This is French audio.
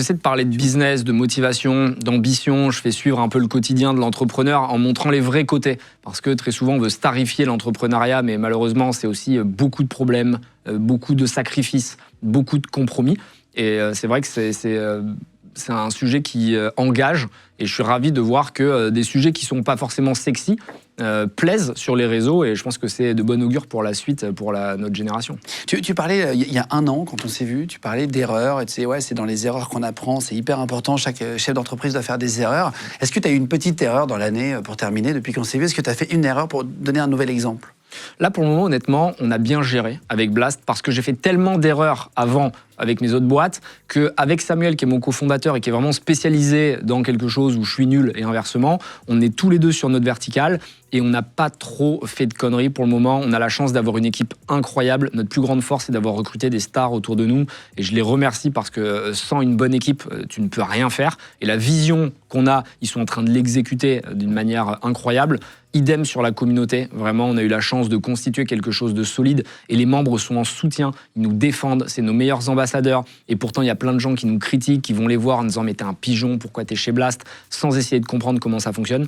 J'essaie de parler de business, de motivation, d'ambition. Je fais suivre un peu le quotidien de l'entrepreneur en montrant les vrais côtés. Parce que très souvent, on veut starifier l'entrepreneuriat, mais malheureusement, c'est aussi beaucoup de problèmes, beaucoup de sacrifices, beaucoup de compromis. Et c'est vrai que c'est un sujet qui engage. Et je suis ravi de voir que des sujets qui ne sont pas forcément sexy plaisent sur les réseaux. Et je pense que c'est de bon augure pour la suite, pour notre génération. Tu parlais, il y a un an, quand on s'est vu, tu parlais d'erreurs. Et tu sais, ouais, c'est dans les erreurs qu'on apprend. C'est hyper important. Chaque chef d'entreprise doit faire des erreurs. Est-ce que tu as eu une petite erreur dans l'année, pour terminer, depuis qu'on s'est vu? Est-ce que tu as fait une erreur pour donner un nouvel exemple? Là, pour le moment, honnêtement, on a bien géré avec Blast parce que j'ai fait tellement d'erreurs avant avec mes autres boîtes qu'avec Samuel, qui est mon cofondateur et qui est vraiment spécialisé dans quelque chose où je suis nul et inversement, on est tous les deux sur notre verticale et on n'a pas trop fait de conneries pour le moment. On a la chance d'avoir une équipe incroyable. Notre plus grande force, c'est d'avoir recruté des stars autour de nous et je les remercie parce que sans une bonne équipe, tu ne peux rien faire. Et la vision qu'on a, ils sont en train de l'exécuter d'une manière incroyable. Idem sur la communauté. Vraiment, on a eu la chance de constituer quelque chose de solide et les membres sont en soutien. Ils nous défendent. C'est nos meilleurs ambassadeurs. Et pourtant, il y a plein de gens qui nous critiquent, qui vont les voir en disant « Mais t'es un pigeon, pourquoi t'es chez Blast ?» sans essayer de comprendre comment ça fonctionne.